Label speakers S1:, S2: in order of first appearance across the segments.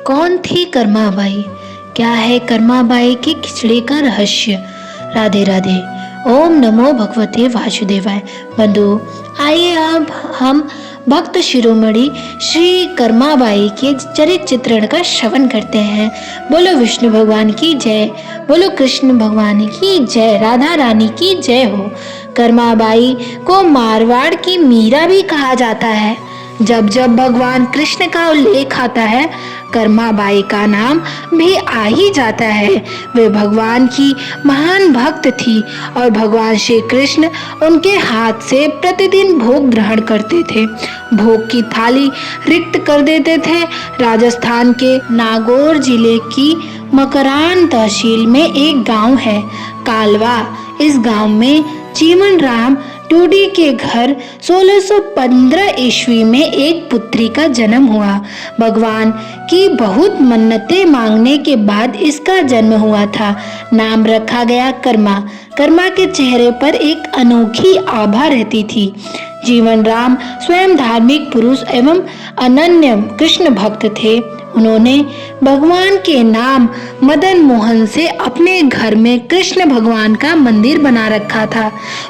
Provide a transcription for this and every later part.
S1: कौन थी कर्माबाई? क्या है कर्माबाई के खिचड़ी का रहस्य? राधे राधे। ओम नमो भगवते वासुदेवाय। बंधु, आइए अब हम भक्त शिरोमणि श्री कर्माबाई के चरित्र चित्रण का श्रवण करते हैं। बोलो विष्णु भगवान की जय, बोलो कृष्ण भगवान की जय, राधा रानी की जय हो। कर्माबाई को मारवाड़ की मीरा भी कहा जाता है। जब जब भगवान कृष्ण का उल्लेख आता है, कर्माबाई का नाम भी आ ही जाता है। वे भगवान की महान भक्त थी और भगवान श्री कृष्ण उनके हाथ से प्रतिदिन भोग ग्रहण करते थे। भोग की थाली रिक्त कर देते थे। राजस्थान के नागौर जिले की मकरान तहसील में एक गांव है, कालवा। इस गांव में जीवन राम टूडी के घर 1615 ईस्वी में एक पुत्री का जन्म हुआ। भगवान की बहुत मन्नतें मांगने के बाद इसका जन्म हुआ था। नाम रखा गया कर्मा। कर्मा के चेहरे पर एक अनोखी आभा रहती थी। जीवन राम स्वयं धार्मिक पुरुष एवं अनन्य कृष्ण भक्त थे। उन्होंने भगवान के नाम मदन मोहन से अपने घर में कृष्ण भगवान का मंदिर बना रखा था।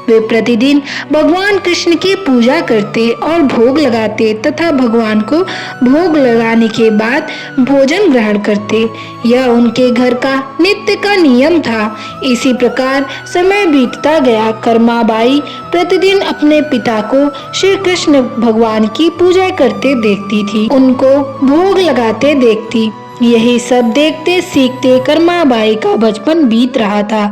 S1: वे प्रतिदिन भगवान कृष्ण की पूजा करते और भोग लगाते तथा भगवान को भोग लगाने के बाद भोजन ग्रहण करते। यह उनके घर का नित्य का नियम था। इसी प्रकार समय बीतता गया। कर्माबाई प्रतिदिन अपने पिता को श्री कृष्ण भगवान की पूजा करते देखती थी, उनको भोग लगाते देखती। यही सब देखते सीखते कर्माबाई का बचपन बीत रहा था।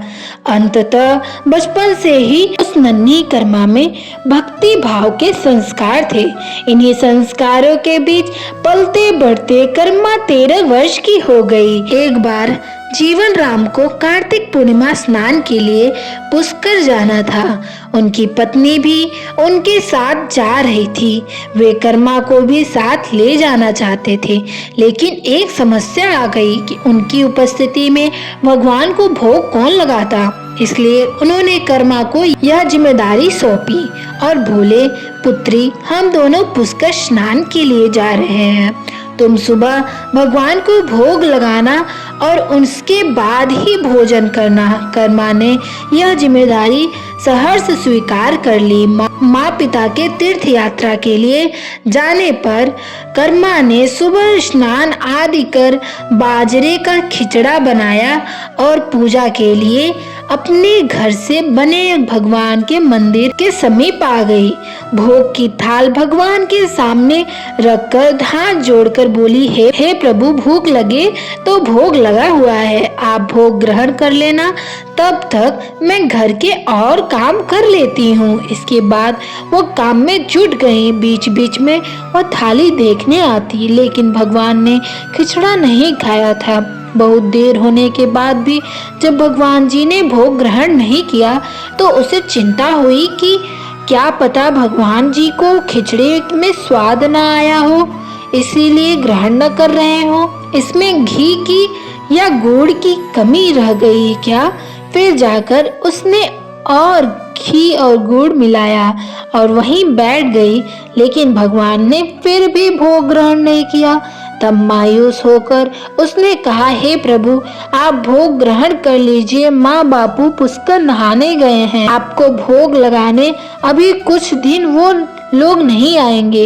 S1: अंततः बचपन से ही उस नन्ही कर्मा में भक्ति भाव के संस्कार थे। इन्हीं संस्कारों के बीच पलते बढ़ते कर्मा 13 वर्ष की हो गई। एक बार जीवन राम को कार्तिक पूर्णिमा स्नान के लिए पुष्कर जाना था। उनकी पत्नी भी उनके साथ जा रही थी। वे कर्मा को भी साथ ले जाना चाहते थे, लेकिन एक समस्या आ गई कि उनकी उपस्थिति में भगवान को भोग कौन लगाता। इसलिए उन्होंने कर्मा को यह जिम्मेदारी सौंपी और बोले, पुत्री, हम दोनों पुष्कर स्नान के लिए जा रहे हैं। तुम सुबह भगवान को भोग लगाना और उसके बाद ही भोजन करना। कर्मा ने यह जिम्मेदारी सहर्ष स्वीकार कर ली। माँ पिता के तीर्थ यात्रा के लिए जाने पर कर्मा ने सुबह स्नान आदि कर बाजरे का खिचड़ा बनाया और पूजा के लिए अपने घर से बने भगवान के मंदिर के समीप आ गई। भोग की थाल भगवान के सामने रखकर हाथ जोड़कर बोली, हे प्रभु, भूख लगे तो भोग लगा हुआ है, आप भोग ग्रहण कर लेना, तब तक मैं घर के और काम कर लेती हूँ। इसके बाद वो काम में जुट गई। बीच बीच में वो थाली देखने आती, लेकिन भगवान ने खिचड़ा नहीं खाया था। बहुत देर होने के बाद भी जब भगवान जी ने भोग ग्रहण नहीं किया तो उसे चिंता हुई कि क्या पता भगवान जी को खिचड़े में स्वाद न आया हो, इसीलिए ग्रहण न कर रहे हो। इसमें घी की या गुड़ की कमी रह गई क्या? फिर जाकर उसने और घी और गुड़ मिलाया और वहीं बैठ गई, लेकिन भगवान ने फिर भी भोग ग्रहण नहीं किया। तब मायूस होकर उसने कहा, हे प्रभु, आप भोग ग्रहण कर लीजिए, माँ बापू पुष्कर नहाने गए हैं, आपको भोग लगाने अभी कुछ दिन वो लोग नहीं आएंगे।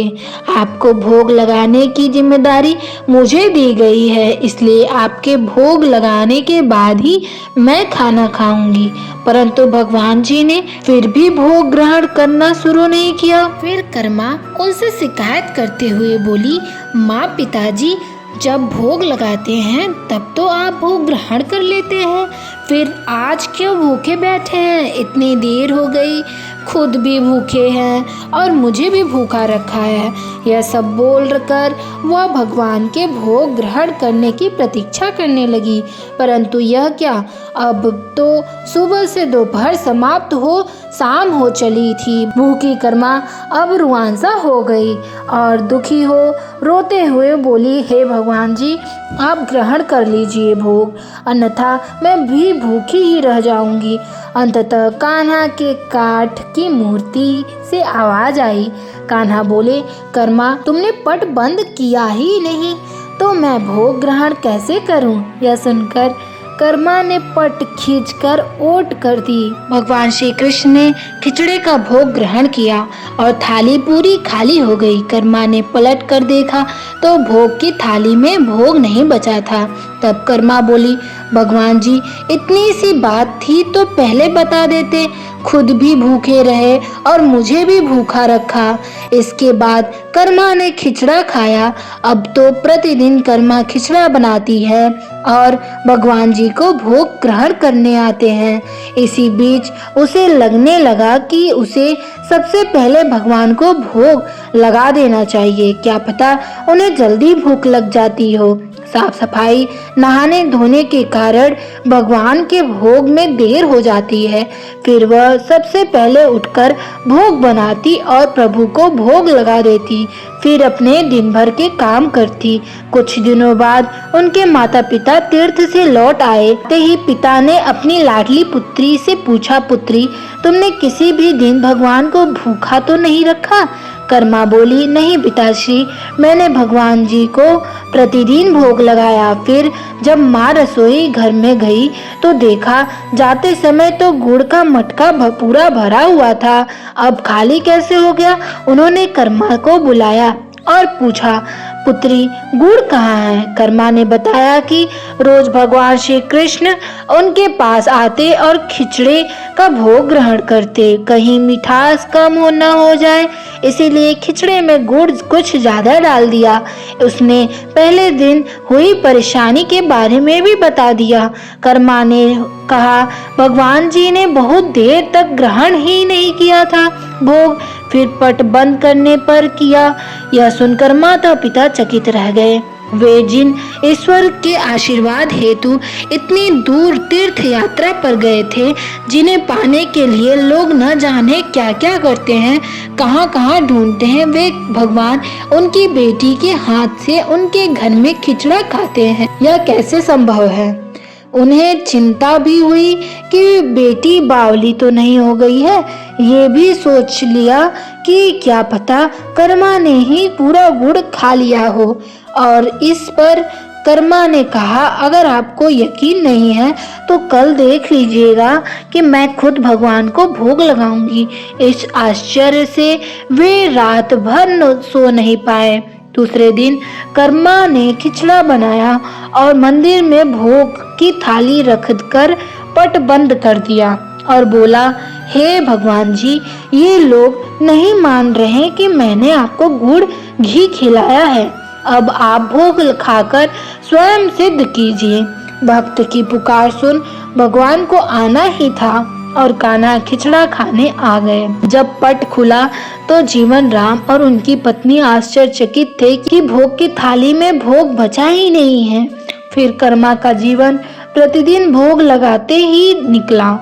S1: आपको भोग लगाने की जिम्मेदारी मुझे दी गई है, इसलिए आपके भोग लगाने के बाद ही मैं खाना खाऊंगी। परंतु भगवान जी ने फिर भी भोग ग्रहण करना शुरू नहीं किया। फिर कर्मा उनसे शिकायत करते हुए बोली, माँ पिताजी जब भोग लगाते हैं तब तो आप भोग ग्रहण कर लेते हैं, फिर आज क्यों भूखे बैठे हैं? इतनी देर हो गई, खुद भी भूखे हैं और मुझे भी भूखा रखा है। यह सब बोल कर वह भगवान के भोग ग्रहण करने की प्रतीक्षा करने लगी। परंतु यह क्या, अब तो सुबह से दोपहर समाप्त हो शाम हो चली थी। भूखी कर्मा अब रुआंसा हो गई और दुखी हो रोते हुए बोली, हे भगवान जी, आप ग्रहण कर लीजिए भोग, अन्यथा मैं भी भूखी ही रह जाऊंगी। अंततः कान्हा के काठ की मूर्ति से आवाज आई। कान्हा बोले, कर्मा, तुमने पट बंद किया ही नहीं, तो मैं भोग ग्रहण कैसे करूं? यह सुनकर कर्मा ने पट खींचकर ओट कर दी। भगवान श्री कृष्ण ने खिचड़े का भोग ग्रहण किया और थाली पूरी खाली हो गई। कर्मा ने पलट कर देखा तो भोग की थाली में भोग नहीं बचा था। तब कर्मा बोली, भगवान जी, इतनी सी बात थी तो पहले बता देते, खुद भी भूखे रहे और मुझे भी भूखा रखा। इसके बाद कर्मा ने खिचड़ा खाया। अब तो प्रतिदिन कर्मा खिचड़ा बनाती है और भगवान जी को भोग ग्रहण करने आते हैं। इसी बीच उसे लगने लगा कि उसे सबसे पहले भगवान को भोग लगा देना चाहिए, क्या पता उन्हें जल्दी भूख लग जाती हो। साफ सफाई नहाने धोने के कारण भगवान के भोग में देर हो जाती है। फिर वह सबसे पहले उठकर भोग बनाती और प्रभु को भोग लगा देती, फिर अपने दिन भर के काम करती। कुछ दिनों बाद उनके माता पिता तीर्थ से लौट आए। ते ही पिता ने अपनी लाडली पुत्री से पूछा, पुत्री, तुमने किसी भी दिन भगवान को भूखा तो नहीं रखा? कर्मा बोली, नहीं पिताश्री, मैंने भगवान जी को प्रतिदिन भोग लगाया। फिर जब माँ रसोई घर में गई तो देखा जाते समय तो गुड़ का मटका पूरा भरा हुआ था, अब खाली कैसे हो गया? उन्होंने कर्मा को बुलाया और पूछा, पुत्री, गुड़ कहाँ है? कर्मा ने बताया कि रोज भगवान श्री कृष्ण उनके पास आते और खिचड़े का भोग ग्रहण करते, कहीं मिठास कम न हो जाए, इसीलिए खिचड़े में गुड़ कुछ ज्यादा डाल दिया। उसने पहले दिन हुई परेशानी के बारे में भी बता दिया। कर्मा ने कहा, भगवान जी ने बहुत देर तक ग्रहण ही नहीं किया था भोग, फिर पट बंद करने पर किया। यह सुनकर माता पिता चकित रह गए। वे जिन ईश्वर के आशीर्वाद हेतु इतनी दूर तीर्थ यात्रा पर गए थे, जिन्हें पाने के लिए लोग न जाने क्या क्या करते हैं, कहाँ कहाँ ढूंढते हैं, वे भगवान उनकी बेटी के हाथ से उनके घर में खिचड़ा खाते हैं, यह कैसे संभव है? उन्हें चिंता भी हुई कि बेटी बावली तो नहीं हो गई है। ये भी सोच लिया कि क्या पता कर्मा ने ही पूरा गुड़ खा लिया हो। और इस पर कर्मा ने कहा, अगर आपको यकीन नहीं है तो कल देख लीजिएगा कि मैं खुद भगवान को भोग लगाऊंगी। इस आश्चर्य से वे रात भर सो नहीं पाए। दूसरे दिन कर्मा ने खिचड़ा बनाया और मंदिर में भोग की थाली रखकर पट बंद कर दिया और बोला, हे भगवान जी, ये लोग नहीं मान रहे कि मैंने आपको गुड़ घी खिलाया है, अब आप भोग खाकर स्वयं सिद्ध कीजिए। भक्त की पुकार सुन भगवान को आना ही था और कान्हा खिचड़ा खाने आ गए। जब पट खुला तो जीवन राम और उनकी पत्नी आश्चर्यचकित थे कि भोग की थाली में भोग बचा ही नहीं है। फिर कर्मा का जीवन प्रतिदिन भोग लगाते ही निकला।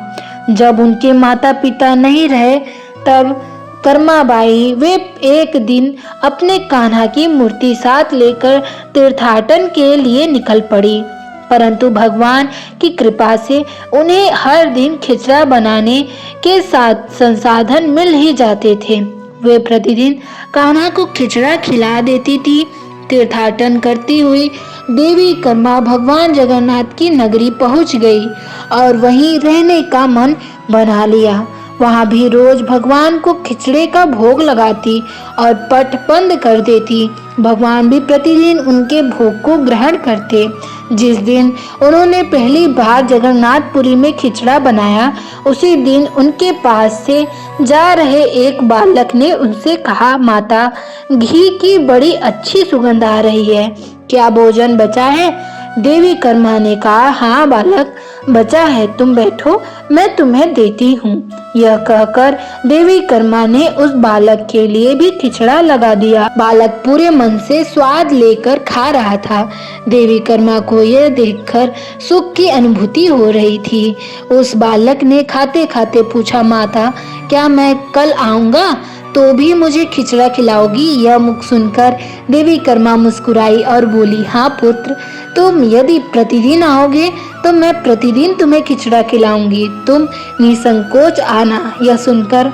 S1: जब उनके माता पिता नहीं रहे तब कर्माबाई वे एक दिन अपने कान्हा की मूर्ति साथ लेकर तीर्थाटन के लिए निकल पड़ी, परंतु भगवान की कृपा से उन्हें हर दिन खिचड़ा बनाने के साथ संसाधन मिल ही जाते थे। वे प्रतिदिन कान्हा को खिचड़ा खिला देती थी। तीर्थाटन करती हुई देवी कर्मा भगवान जगन्नाथ की नगरी पहुंच गई और वहीं रहने का मन बना लिया। वहां भी रोज भगवान को खिचड़े का भोग लगाती और पट बंद कर देती। भगवान भी प्रतिदिन उनके भोग को ग्रहण करते। जिस दिन उन्होंने पहली बार जगन्नाथपुरी में खिचड़ा बनाया, उसी दिन उनके पास से जा रहे एक बालक ने उनसे कहा, माता, घी की बड़ी अच्छी सुगंध आ रही है, क्या भोजन बचा है? देवी कर्मा ने कहा, हाँ बालक, बचा है, तुम बैठो, मैं तुम्हें देती हूँ। यह कहकर देवी कर्मा ने उस बालक के लिए भी खिचड़ा लगा दिया। बालक पूरे मन से स्वाद लेकर खा रहा था। देवी कर्मा को यह देखकर सुख की अनुभूति हो रही थी। उस बालक ने खाते खाते पूछा, माता, क्या मैं कल आऊंगा तो भी मुझे खिचड़ा खिलाओगी? यह मुख सुनकर देवी कर्मा मुस्कुराई और बोली, हाँ पुत्र, तुम यदि प्रतिदिन आओगे तो मैं प्रतिदिन तुम्हें खिचड़ा खिलाऊंगी, तुम निसंकोच आना। यह सुनकर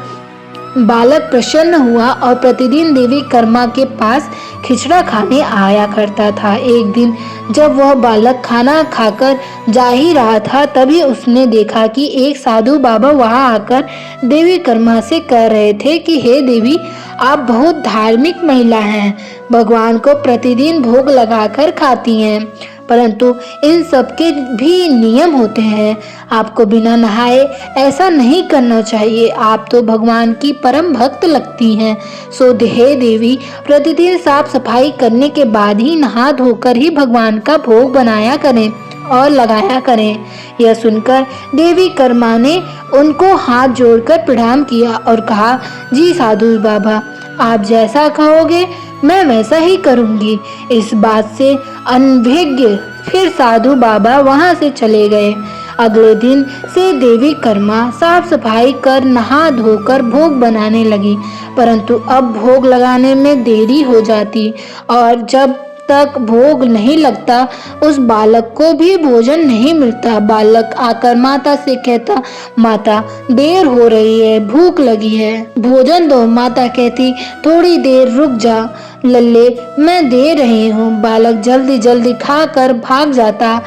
S1: बालक प्रसन्न हुआ और प्रतिदिन देवी कर्मा के पास खिचड़ा खाने आया करता था। एक दिन जब वह बालक खाना खाकर जा ही रहा था, तभी उसने देखा कि एक साधु बाबा वहां आकर देवी कर्मा से कह रहे थे कि हे देवी, आप बहुत धार्मिक महिला हैं, भगवान को प्रतिदिन भोग लगाकर खाती हैं, परंतु इन सब के भी नियम होते हैं। आपको बिना नहाए ऐसा नहीं करना चाहिए। आप तो भगवान की परम भक्त लगती हैं। सो हे देवी, प्रतिदिन साफ सफाई करने के बाद ही नहा धोकर ही भगवान का भोग बनाया करें और लगाया करें। यह सुनकर देवी कर्मा ने उनको हाथ जोड़कर प्रणाम किया और कहा, जी साधु बाबा, आप जैसा कहोगे मैं वैसा ही करूंगी। इस बात से अनभिज्ञ फिर साधु बाबा वहां से चले गए। अगले दिन से देवी कर्मा साफ सफाई कर नहा धोकर भोग बनाने लगी, परंतु अब भोग लगाने में देरी हो जाती और जब तक भोग नहीं लगता उस बालक को भी भोजन नहीं मिलता। बालक आकर माता से कहता, माता देर हो रही है, भूख लगी है, भोजन दो। माता कहती, थोड़ी देर रुक जा लल्ले, मैं दे रही हूँ। बालक जल्दी जल्दी खाकर भाग जाता।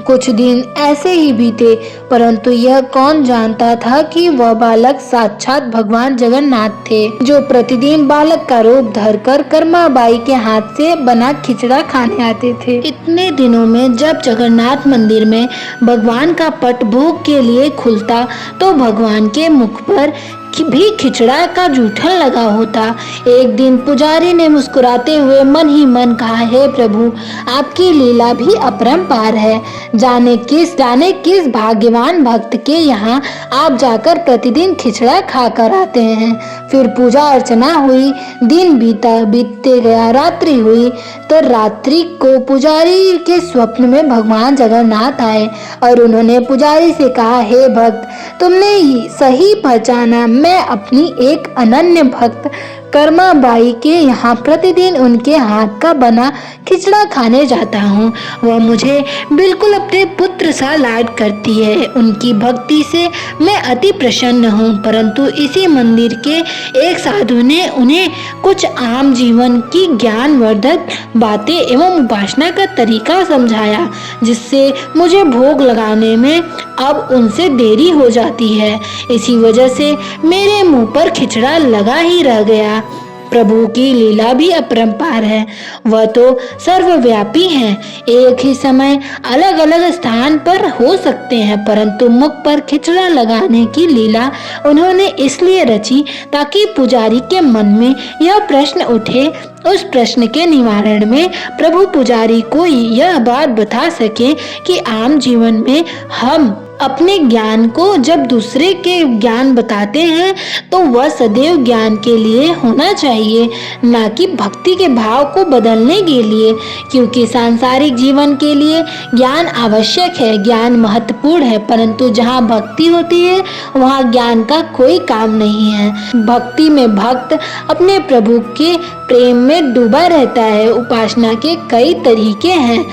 S1: कुछ दिन ऐसे ही बीते, परंतु यह कौन जानता था कि वह बालक साक्षात भगवान जगन्नाथ थे, जो प्रतिदिन बालक का रूप धरकर कर्माबाई के हाथ से बना खिचड़ा खाने आते थे। इतने दिनों में जब जगन्नाथ मंदिर में भगवान का पट भोग के लिए खुलता तो भगवान के मुख पर भी खिचड़ा का जूठन लगा होता। एक दिन पुजारी ने मुस्कुराते हुए मन ही मन कहा, हे प्रभु, आपकी लीला भी अपरंपार है। जाने किस भाग्यवान भक्त के यहाँ आप जाकर प्रतिदिन खिचड़ा खाकर आते हैं। फिर पूजा अर्चना हुई, दिन बीतते गया, रात्रि हुई तो रात्रि को पुजारी के स्वप्न में भगवान जगन्नाथ आए और उन्होंने पुजारी से कहा, हे भक्त, तुमने सही पहचाना, मैं अपनी एक अनन्य भक्त कर्माबाई के यहाँ प्रतिदिन उनके हाथ का बना खिचड़ा खाने जाता हूँ। वह मुझे बिल्कुल अपने पुत्र सा लाड करती है। उनकी भक्ति से मैं अति प्रसन्न हूँ। परंतु इसी मंदिर के एक साधु ने उन्हें कुछ आम जीवन की ज्ञानवर्धक बातें एवं उपासना का तरीका समझाया, जिससे मुझे भोग लगाने में अब उनसे देरी हो जाती है। इसी वजह से मेरे मुंह पर खिचड़ा लगा ही रह गया। प्रभु की लीला भी अपरंपार है। वह तो सर्वव्यापी हैं। एक ही समय अलग अलग स्थान पर हो सकते हैं, परंतु मुख पर खिचड़ा लगाने की लीला उन्होंने इसलिए रची ताकि पुजारी के मन में यह प्रश्न उठे। उस प्रश्न के निवारण में प्रभु पुजारी को यह बात बता सके कि आम जीवन में हम अपने ज्ञान को जब दूसरे के ज्ञान बताते हैं तो वह सदैव ज्ञान के लिए होना चाहिए, न कि भक्ति के भाव को बदलने के लिए। क्योंकि सांसारिक जीवन के लिए ज्ञान आवश्यक है, ज्ञान महत्वपूर्ण है, परंतु जहाँ भक्ति होती है वहाँ ज्ञान का कोई काम नहीं है। भक्ति में भक्त अपने प्रभु के प्रेम में डूबा रहता है। उपासना के कई तरीके हैं,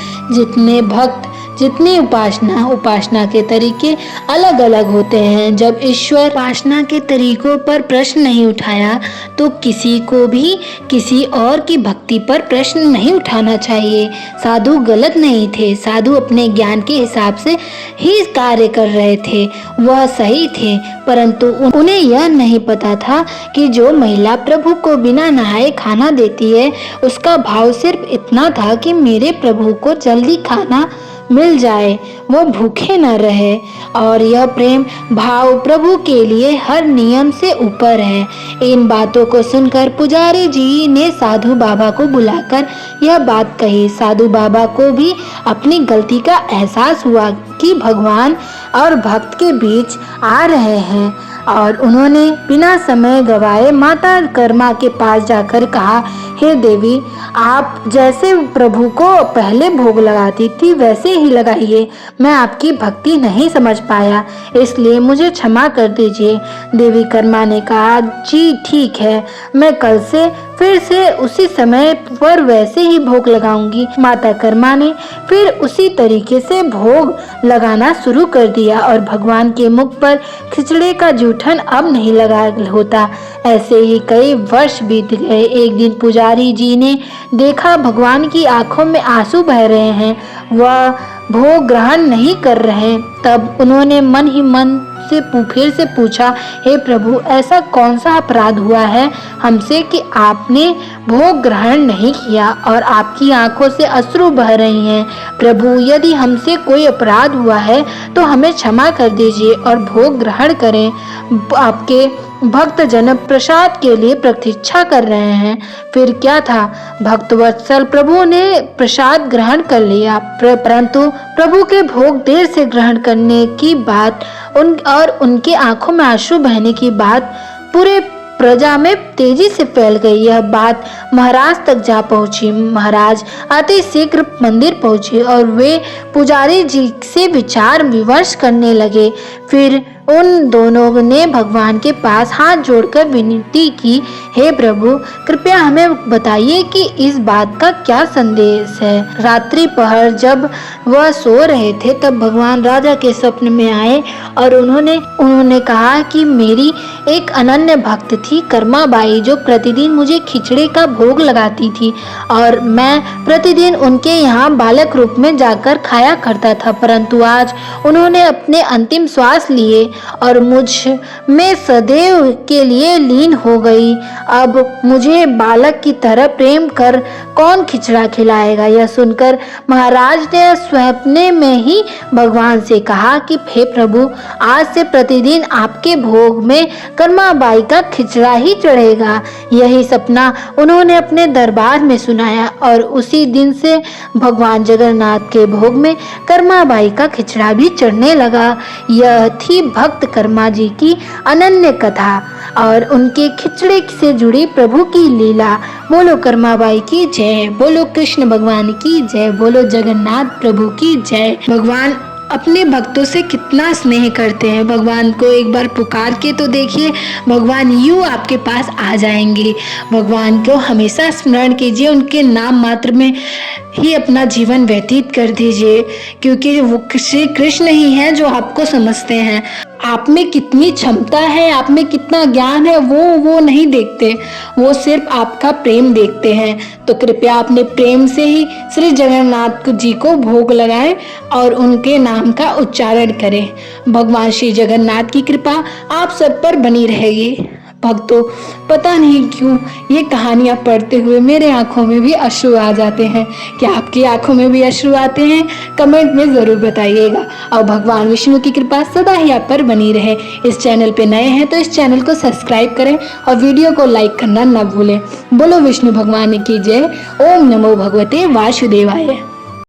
S1: जितनी उपासना के तरीके अलग अलग होते हैं। जब ईश्वर उपासना के तरीकों पर प्रश्न नहीं उठाया तो किसी को भी किसी और की भक्ति पर प्रश्न नहीं उठाना चाहिए। साधु गलत नहीं थे, साधु अपने ज्ञान के हिसाब से ही कार्य कर रहे थे, वह सही थे, परंतु उन्हें यह नहीं पता था कि जो महिला प्रभु को बिना नहाए खाना देती है उसका भाव सिर्फ इतना था कि मेरे प्रभु को जल्दी खाना मिल जाए, वो भूखे न रहे। और यह प्रेम भाव प्रभु के लिए हर नियम से ऊपर है। इन बातों को सुनकर पुजारी जी ने साधु बाबा को बुलाकर यह बात कही। साधु बाबा को भी अपनी गलती का एहसास हुआ कि भगवान और भक्त के बीच आ रहे हैं, और उन्होंने बिना समय गवाए माता कर्मा के पास जाकर कहा, हे देवी, आप जैसे प्रभु को पहले भोग लगाती थी वैसे ही लगाइए। मैं आपकी भक्ति नहीं समझ पाया, इसलिए मुझे क्षमा कर दीजिए। देवी कर्मा ने कहा, जी ठीक है, मैं कल से फिर से उसी समय पर वैसे ही भोग लगाऊंगी। माता कर्मा ने फिर उसी तरीके से भोग लगाना शुरू कर दिया और भगवान के मुख पर खिचड़े का जूठन अब नहीं लगा होता। ऐसे ही कई वर्ष बीत गए। एक दिन पुजारी जी ने देखा भगवान की आंखों में आंसू बह रहे हैं, वह भोग ग्रहण नहीं कर रहे। तब उन्होंने मन ही मन से फिर से पूछा, हे प्रभु, ऐसा कौन सा अपराध हुआ है हमसे कि आपने भोग ग्रहण नहीं किया और आपकी आंखों से अश्रु बह रही हैं। प्रभु, यदि हमसे कोई अपराध हुआ है तो हमें क्षमा कर दीजिए और भोग ग्रहण करें। आपके भक्त जन प्रसाद के लिए प्रतीक्षा कर रहे हैं। फिर क्या था, भक्त वत्सल प्रभु ने प्रसाद ग्रहण कर लिया, परंतु प्रभु के भोग देर से ग्रहण करने की बात उनके आंखों में आंसू बहने की बात पूरे प्रजा में तेजी से फैल गई। यह बात महाराज तक जा पहुंची। महाराज अति शीघ्र मंदिर पहुंचे और वे पुजारी जी से विचार विमर्श करने लगे। फिर उन दोनों ने भगवान के पास हाथ जोड़कर विनती की, हे प्रभु, कृपया हमें बताइए कि इस बात का क्या संदेश है। रात्रि पहर जब वह सो रहे थे तब भगवान राजा के स्वप्न में आए और उन्होंने कहा कि मेरी एक अनन्य भक्त थी कर्मा बाई, जो प्रतिदिन मुझे खिचड़े का भोग लगाती थी और मैं प्रतिदिन उनके यहाँ बालक रूप में जाकर खाया करता था। परंतु आज उन्होंने अपने अंतिम श्वास लिए और मुझ में सदैव के लिए लीन हो गई। अब मुझे बालक की तरह प्रेम कर कौन खिचड़ा खिलाएगा। यह सुनकर महाराज ने स्वप्ने में ही भगवान से कहा कि हे प्रभु, आज से प्रतिदिन आपके भोग में कर्माबाई का खिचड़ा ही चढ़ेगा। यही सपना उन्होंने अपने दरबार में सुनाया और उसी दिन से भगवान जगन्नाथ के भोग में कर्माबाई का खिचड़ा भी चढ़ने लगा। यह थी भक्त कर्मा जी की अनन्य कथा और उनके खिचड़े से जुड़ी प्रभु की लीला। बोलो कर्माबाई की जय, बोलो कृष्ण भगवान की जय, बोलो जगन्नाथ प्रभु की जय। भगवान अपने भक्तों से कितना स्नेह करते हैं। भगवान को एक बार पुकार के तो देखिए, भगवान यूं आपके पास आ जाएंगे। भगवान को हमेशा स्मरण कीजिए, उनके नाम मात्र में ही अपना जीवन व्यतीत कर दीजिए, क्योंकि वो श्री कृष्ण ही हैं जो आपको समझते हैं। आप में कितनी क्षमता है, आप में कितना ज्ञान है, वो नहीं देखते, वो सिर्फ आपका प्रेम देखते हैं। तो कृपया अपने प्रेम से ही श्री जगन्नाथ जी को भोग लगाएं और उनके नाम का उच्चारण करें। भगवान श्री जगन्नाथ की कृपा आप सब पर बनी रहेगी। भक्तों, पता नहीं क्यों ये कहानियाँ पढ़ते हुए मेरे आंखों में भी अश्रु आ जाते हैं। क्या आपकी आंखों में भी अश्रु आते हैं? कमेंट में ज़रूर बताइएगा। और भगवान विष्णु की कृपा सदा ही आप पर बनी रहे। इस चैनल पे नए हैं तो इस चैनल को सब्सक्राइब करें और वीडियो को लाइक करना न भूलें। बोलो विष्णु भगवान की जय। ओम नमो भगवते वासुदेवाय।